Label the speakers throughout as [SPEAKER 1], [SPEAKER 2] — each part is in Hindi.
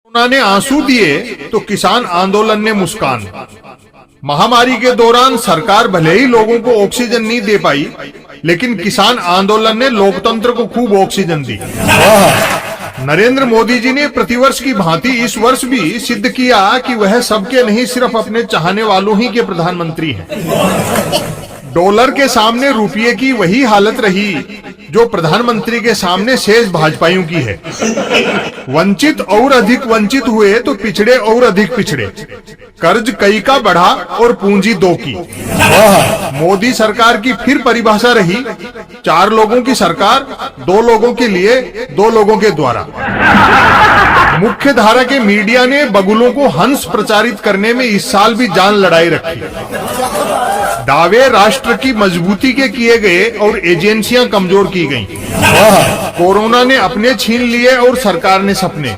[SPEAKER 1] कोरोना ने आंसू दिए तो किसान आंदोलन ने मुस्कान। महामारी के दौरान सरकार भले ही लोगों को ऑक्सीजन नहीं दे पाई, लेकिन किसान आंदोलन ने लोकतंत्र को खूब ऑक्सीजन दी। नरेंद्र मोदी जी ने प्रतिवर्ष की भांति इस वर्ष भी सिद्ध किया कि वह सबके नहीं, सिर्फ अपने चाहने वालों ही के प्रधानमंत्री हैं। डॉलर के सामने रुपये की वही हालत रही जो प्रधानमंत्री के सामने शेष भाजपाइयों की है। वंचित और अधिक वंचित हुए तो पिछड़े और अधिक पिछड़े। कर्ज कई का बढ़ा और पूंजी दो की। मोदी सरकार की फिर परिभाषा रही, 4 लोगों की सरकार, 2 लोगों के लिए, 2 लोगों के द्वारा। मुख्य धारा के मीडिया ने बगुलों को हंस प्रचारित करने में इस साल भी जान लड़ाई रखी। दावे राष्ट्र की मजबूती के किए गए और एजेंसियां कमजोर की गईं। कोरोना ने अपने छीन लिए और सरकार ने सपने।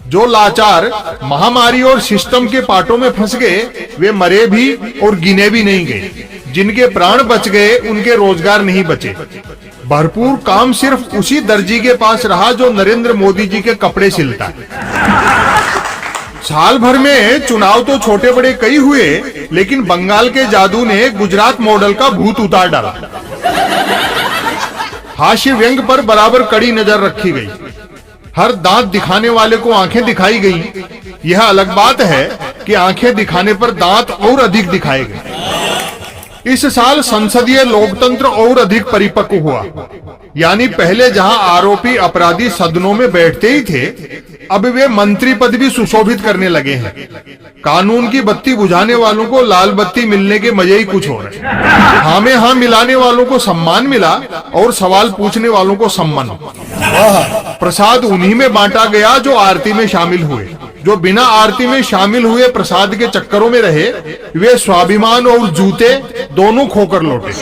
[SPEAKER 1] जो लाचार महामारी और सिस्टम के पाटों में फंस गए, वे मरे भी और गिने भी नहीं गए। जिनके प्राण बच गए, उनके रोजगार नहीं बचे। भरपूर काम सिर्फ उसी दर्जी के पास रहा जो नरेंद्र मोदी जी के कपड़े सिलता है। साल भर में चुनाव तो छोटे बड़े कई हुए, लेकिन बंगाल के जादू ने गुजरात मॉडल का भूत उतार डाला। हास्य व्यंग पर बराबर कड़ी नजर रखी गई। हर दांत दिखाने वाले को आंखें दिखाई गई। यह अलग बात है कि आंखें दिखाने पर दांत और अधिक दिखाए गए। इस साल संसदीय लोकतंत्र और अधिक परिपक्व हुआ। यानी पहले जहां आरोपी अपराधी सदनों में बैठते ही थे, अब वे मंत्री पद भी सुशोभित करने लगे हैं। कानून की बत्ती बुझाने वालों को लाल बत्ती मिलने के मजे ही कुछ हो रहे। हाँ में हाँ मिलाने वालों को सम्मान मिला और सवाल पूछने वालों को सम्मान। प्रसाद उन्हीं में बांटा गया जो आरती में शामिल हुए। जो बिना आरती में शामिल हुए प्रसाद के चक्करों में रहे, वे स्वाभिमान और जूते दोनों खोकर लौटे।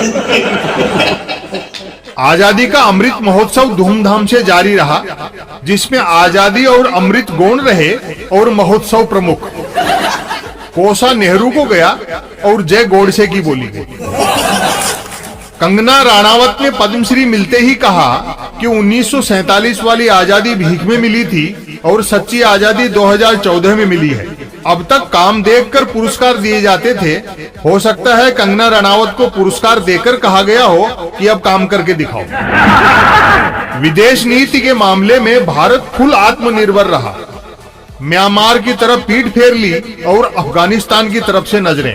[SPEAKER 1] आजादी का अमृत महोत्सव धूमधाम से जारी रहा, जिसमें आजादी और अमृत गौण रहे और महोत्सव प्रमुख। कोसा नेहरू को गया और जय गोडसे की बोली गई। कंगना राणावत ने पद्मश्री मिलते ही कहा कि 1947 वाली आजादी भीख में मिली थी और सच्ची आजादी 2014 में मिली है। अब तक काम देखकर पुरस्कार दिए जाते थे। हो सकता है कंगना राणावत को पुरस्कार देकर कहा गया हो कि अब काम करके दिखाओ। विदेश नीति के मामले में भारत फुल आत्मनिर्भर रहा। म्यांमार की तरफ पीठ फेर ली और अफगानिस्तान की तरफ से नजरें।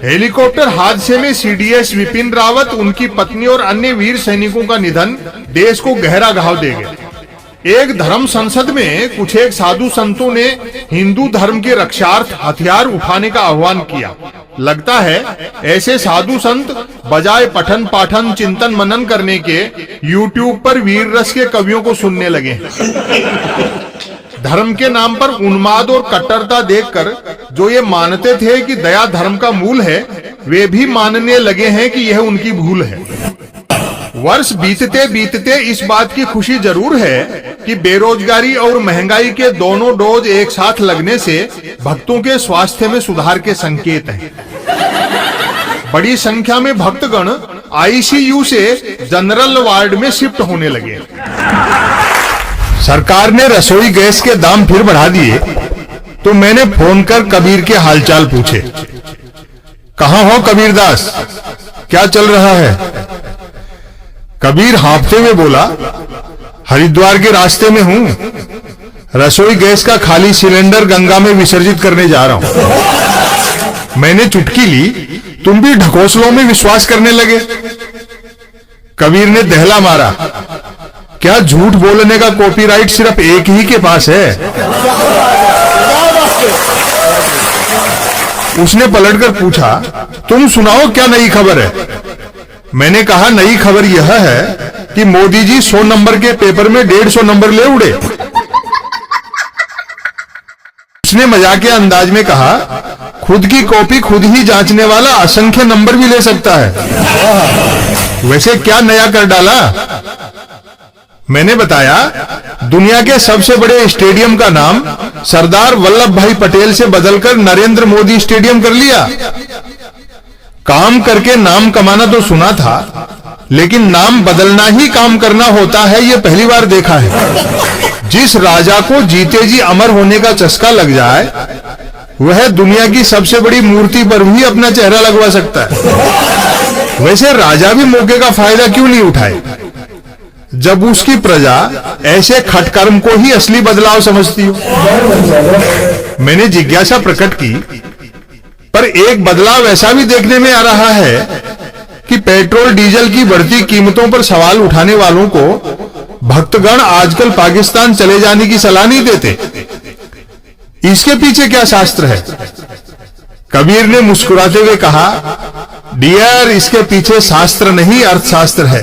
[SPEAKER 1] हेलीकॉप्टर हादसे में सीडीएस विपिन रावत, उनकी पत्नी और अन्य वीर सैनिकों का निधन देश को गहरा घाव दे गया। एक धर्म संसद में कुछ एक साधु संतों ने हिंदू धर्म के रक्षार्थ हथियार उठाने का आह्वान किया। लगता है ऐसे साधु संत बजाय पठन पाठन चिंतन मनन करने के यूट्यूब पर वीर रस के कवियों को सुनने लगे। धर्म के नाम पर उन्माद और कट्टरता देखकर जो ये मानते थे कि दया धर्म का मूल है, वे भी मानने लगे हैं कि यह उनकी भूल है। वर्ष बीतते बीतते इस बात की खुशी जरूर है कि बेरोजगारी और महंगाई के दोनों डोज एक साथ लगने से भक्तों के स्वास्थ्य में सुधार के संकेत हैं। बड़ी संख्या में भक्तगण आईसीयू से जनरल वार्ड में शिफ्ट होने लगे। सरकार ने रसोई गैस के दाम फिर बढ़ा दिए तो मैंने फोन कर कबीर के हालचाल पूछे। कहाँ हो कबीर दास, क्या चल रहा है? कबीर हाँफते हुए बोला, हरिद्वार के रास्ते में हूं। रसोई गैस का खाली सिलेंडर गंगा में विसर्जित करने जा रहा हूं। मैंने चुटकी ली, तुम भी ढकोसलों में विश्वास करने लगे। कबीर ने दहला मारा, क्या झूठ बोलने का कॉपीराइट सिर्फ एक ही के पास है? उसने पलटकर पूछा, तुम सुनाओ क्या नई खबर है? मैंने कहा, नई खबर यह है कि मोदी जी 100 नंबर के पेपर में 150 नंबर ले उड़े। उसने मजाकिया अंदाज में कहा, खुद की कॉपी खुद ही जांचने वाला असंख्य नंबर भी ले सकता है। वैसे क्या नया कर डाला? मैंने बताया, दुनिया के सबसे बड़े स्टेडियम का नाम सरदार वल्लभ भाई पटेल से बदलकर नरेंद्र मोदी स्टेडियम कर लिया। काम करके नाम कमाना तो सुना था, लेकिन नाम बदलना ही काम करना होता है, यह पहली बार देखा है। जिस राजा को जीते जी अमर होने का चस्का लग जाए, वह दुनिया की सबसे बड़ी मूर्ति पर भी अपना चेहरा लगवा सकता है। वैसे राजा भी मौके का फायदा क्यों नहीं उठाए, जब उसकी प्रजा ऐसे खटकर्म को ही असली बदलाव समझती हो। मैंने जिज्ञासा प्रकट की, पर एक बदलाव ऐसा भी देखने में आ रहा है कि पेट्रोल डीजल की बढ़ती कीमतों पर सवाल उठाने वालों को भक्तगण आजकल पाकिस्तान चले जाने की सलाह नहीं देते। इसके पीछे क्या शास्त्र है? कबीर ने मुस्कुराते हुए कहा, डियर, इसके पीछे शास्त्र नहीं अर्थशास्त्र है।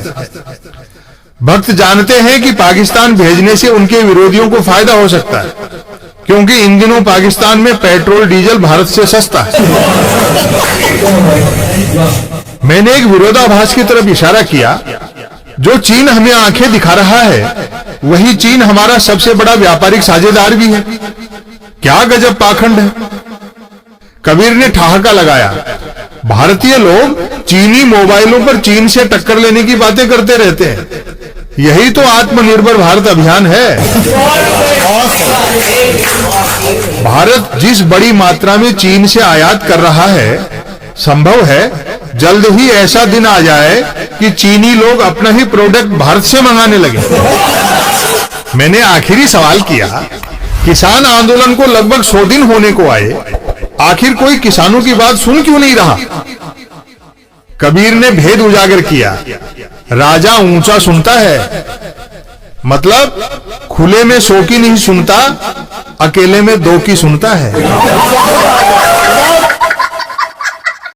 [SPEAKER 1] भक्त जानते हैं कि पाकिस्तान भेजने से उनके विरोधियों को फायदा हो सकता है, क्योंकि इन दिनों पाकिस्तान में पेट्रोल डीजल भारत से सस्ता है। मैंने एक विरोधाभास की तरफ इशारा किया। जो चीन हमें आंखें दिखा रहा है, वही चीन हमारा सबसे बड़ा व्यापारिक साझेदार भी है। क्या गजब पाखंड है। कबीर ने ठहाका लगाया, भारतीय लोग चीनी मोबाइलों पर चीन से टक्कर लेने की बातें करते रहते हैं। यही तो आत्मनिर्भर भारत अभियान है। भारत जिस बड़ी मात्रा में चीन से आयात कर रहा है, संभव है जल्द ही ऐसा दिन आ जाए कि चीनी लोग अपना ही प्रोडक्ट भारत से मंगाने लगे। मैंने आखिरी सवाल किया, किसान आंदोलन को लगभग 100 दिन होने को आए, आखिर कोई किसानों की बात सुन क्यों नहीं रहा? कबीर ने भेद उजागर किया, राजा ऊंचा सुनता है, मतलब खुले में 100 की नहीं सुनता, अकेले में 2 की सुनता है।